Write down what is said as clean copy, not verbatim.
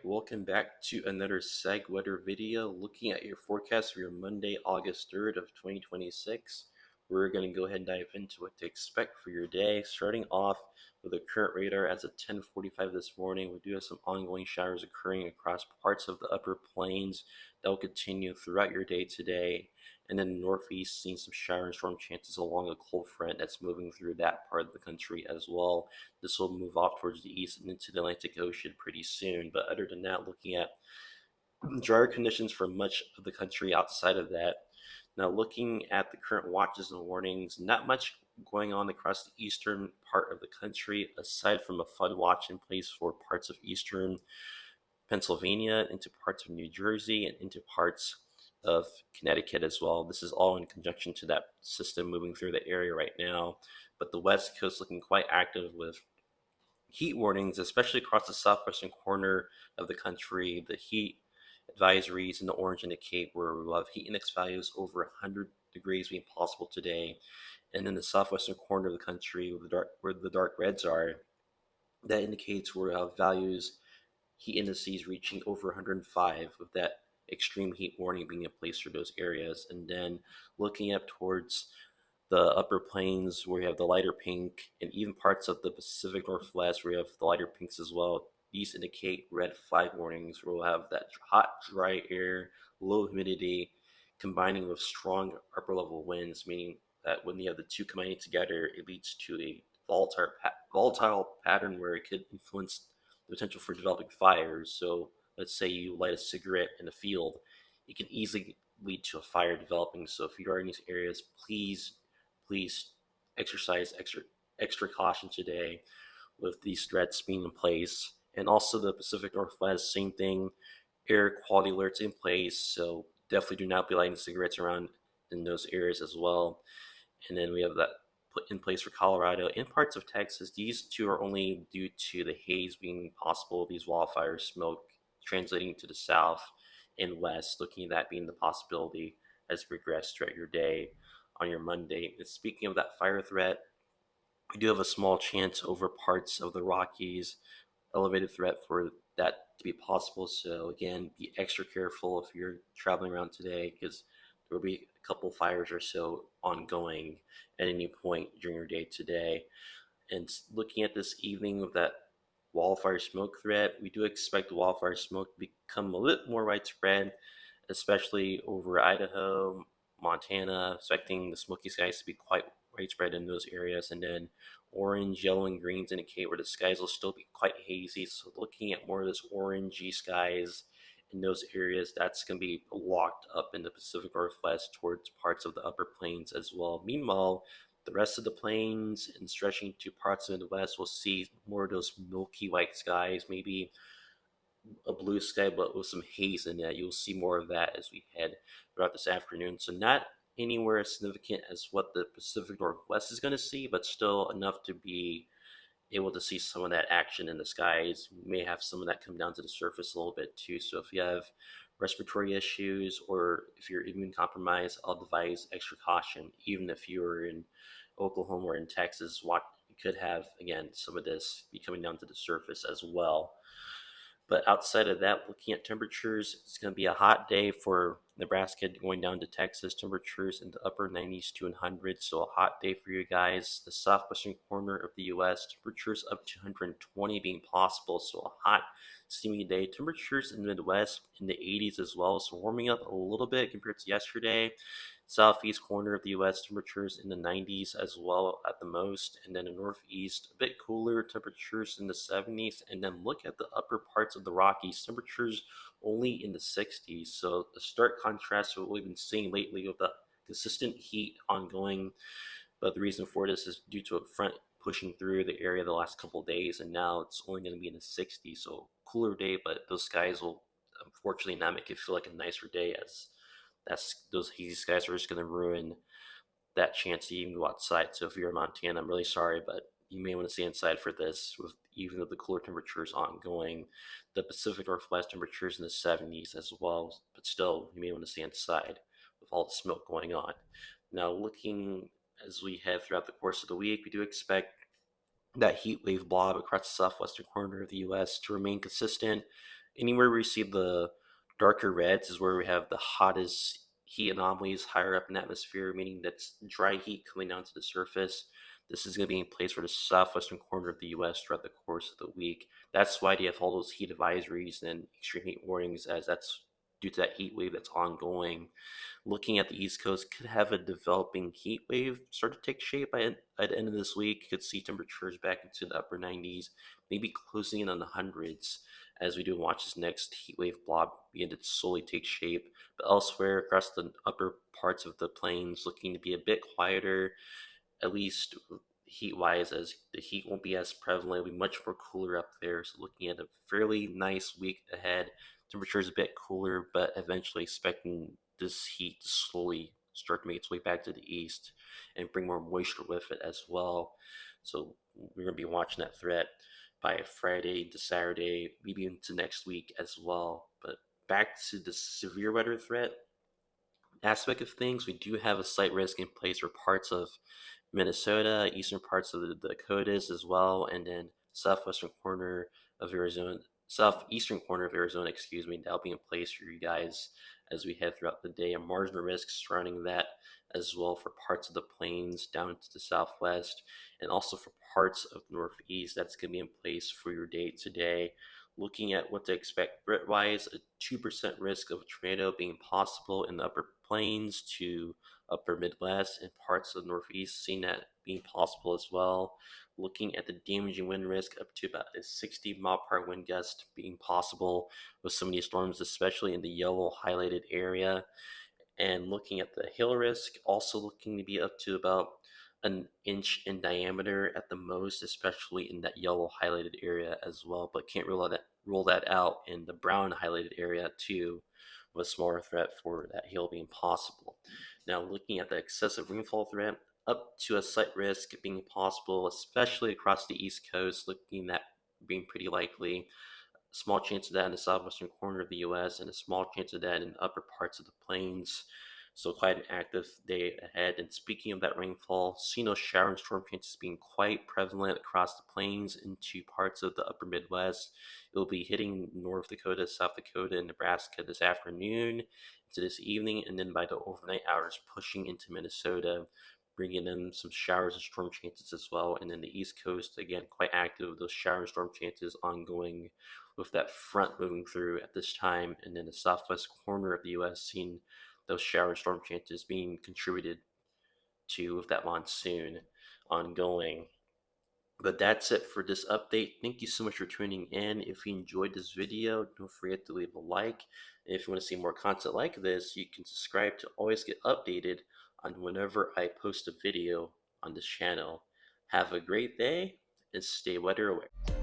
welcome back to another SegWeather video looking at your forecast for your Monday, August 3rd of 2026. We're going to go ahead and dive into what to expect for your day, starting off with the current radar as of 10:45 this morning. We do have some ongoing showers occurring across parts of the upper plains that will continue throughout your day today. And then the northeast, seeing some shower and storm chances along a cold front that's moving through that part of the country as well. This will move off towards the east and into the Atlantic Ocean pretty soon. But other than that, looking at drier conditions for much of the country outside of that. Now, looking at the current watches and warnings, not much going on across the eastern part of the country aside from a flood watch in place for parts of eastern Pennsylvania, into parts of New Jersey, and into parts of Connecticut as well. This is all in conjunction to that system moving through the area right now. But the West Coast looking quite active with heat warnings, especially across the southwestern corner of the country. The heat advisories in the orange indicate where we'll have heat index values over 100 degrees being possible today. And in the southwestern corner of the country, where the dark reds are, that indicates we'll have values, heat indices reaching over 105, with that extreme heat warning being in place for those areas. And then looking up towards the upper plains where you have the lighter pink, and even parts of the Pacific Northwest where you have the lighter pinks as well. These indicate red flag warnings where we'll have that hot, dry air, low humidity, combining with strong upper level winds, meaning that when you have the two combining together, it leads to a volatile pattern where it could influence the potential for developing fires. So let's say you light a cigarette in a field, it can easily lead to a fire developing. So if you are in these areas, please exercise extra caution today with these threats being in place. And also the Pacific Northwest, same thing, air quality alerts in place. So definitely do not be lighting cigarettes around in those areas as well. And then we have that put in place for Colorado and parts of Texas. These two are only due to the haze being possible, these wildfire smoke translating to the south and west, looking at that being the possibility as you progress throughout your day on your Monday. And speaking of that fire threat, we do have a small chance over parts of the Rockies, elevated threat for that to be possible. So again, be extra careful if you're traveling around today, because there will be a couple fires or so ongoing at any point during your day today. And looking at this evening with that wildfire smoke threat, we do expect wildfire smoke to become a little more widespread, especially over Idaho, Montana, expecting the smoky skies to be quite widespread in those areas. And then orange, yellow, and greens indicate where the skies will still be quite hazy. So looking at more of this orangey skies in those areas, that's going to be locked up in the Pacific Northwest towards parts of the upper plains as well. Meanwhile, the rest of the plains and stretching to parts of the West will see more of those milky white skies, maybe a blue sky, but with some haze in it. You'll see more of that as we head throughout this afternoon. So not anywhere as significant as what the Pacific Northwest is going to see, but still enough to be able to see some of that action in the skies. We may have some of that come down to the surface a little bit too. So if you have respiratory issues or if you're immune compromised, I'll advise extra caution. Even if you're in Oklahoma or in Texas, what you could have, again, some of this be coming down to the surface as well. But outside of that, looking at temperatures, it's going to be a hot day for Nebraska going down to Texas. Temperatures in the upper 90s to 100, so a hot day for you guys. The southwestern corner of the U.S., temperatures up to 120 being possible, so a hot, steamy day. Temperatures in the Midwest in the 80s as well, so warming up a little bit compared to yesterday. Southeast corner of the U.S., temperatures in the 90s as well at the most, and then the Northeast, a bit cooler, temperatures in the 70s, and then look at the upper parts of the Rockies, temperatures only in the 60s. So the stark contrast to what we've been seeing lately with the consistent heat ongoing, but the reason for this is due to a front pushing through the area the last couple of days, and now it's only going to be in the 60s. So cooler day, but those skies will unfortunately not make it feel like a nicer day, as those hazy skies are just going to ruin that chance to even go outside. So if you're in Montana, I'm really sorry, but you may want to stay inside for this, with even though the cooler temperatures ongoing. The Pacific Northwest temperatures in the 70s as well, but still you may want to stay inside with all the smoke going on. Now, looking as we head throughout the course of the week, we do expect that heat wave blob across the southwestern corner of the U.S. to remain consistent Anywhere we see the darker reds is where we have the hottest heat anomalies higher up in the atmosphere, meaning that's dry heat coming down to the surface. This is going to be in place for the southwestern corner of the U.S. throughout the course of the week. That's why they have all those heat advisories and extreme heat warnings, as that's due to that heat wave that's ongoing. Looking at the East Coast, could have a developing heat wave start to take shape by the end of this week. Could see temperatures back into the upper 90s, maybe closing in on the hundreds as we do watch this next heat wave blob begin to slowly take shape. But elsewhere across the upper parts of the plains, looking to be a bit quieter, at least heat wise, as the heat won't be as prevalent. It'll be much more cooler up there. So looking at a fairly nice week ahead. Temperature is a bit cooler, but eventually expecting this heat to slowly start to make its way back to the east and bring more moisture with it as well. So we're going to be watching that threat by Friday to Saturday, maybe into next week as well. But back to the severe weather threat aspect of things, we do have a slight risk in place for parts of Minnesota, eastern parts of the Dakotas as well, and then southwestern corner of Arizona, southeastern corner of Arizona, excuse me. That'll be in place for you guys as we head throughout the day. A margin of risk surrounding that as well for parts of the plains down to the southwest, and also for parts of northeast. That's going to be in place for your day today. Looking at what to expect threat wise, a 2% risk of a tornado being possible in the upper plains to upper Midwest and parts of the Northeast, seeing that being possible as well. Looking at the damaging wind risk up to about a 60-mile-per-hour wind gust being possible with some of these storms, especially in the yellow highlighted area. And looking at the hail risk, also looking to be up to about an inch in diameter at the most, especially in that yellow highlighted area as well. But can't rule that out in the brown highlighted area too, with a smaller threat for that hail being possible. Now, looking at the excessive rainfall threat, up to a slight risk being possible, especially across the East Coast, looking at being pretty likely. Small chance of that in the southwestern corner of the U.S. and a small chance of that in the upper parts of the plains. So quite an active day ahead. And speaking of that rainfall, see no shower and storm chances being quite prevalent across the plains into parts of the upper Midwest. It will be hitting North Dakota, South Dakota, and Nebraska this afternoon into this evening, and then by the overnight hours pushing into Minnesota, bringing in some showers and storm chances as well. And then the East Coast, again, quite active, those shower and storm chances ongoing with that front moving through at this time, and then the southwest corner of the U.S. seeing those shower and storm chances being contributed to with that monsoon ongoing. But that's it for this update. Thank you so much for tuning in. If you enjoyed this video, don't forget to leave a like. And if you want to see more content like this, you can subscribe to always get updated on whenever I post a video on this channel. Have a great day and stay weather aware.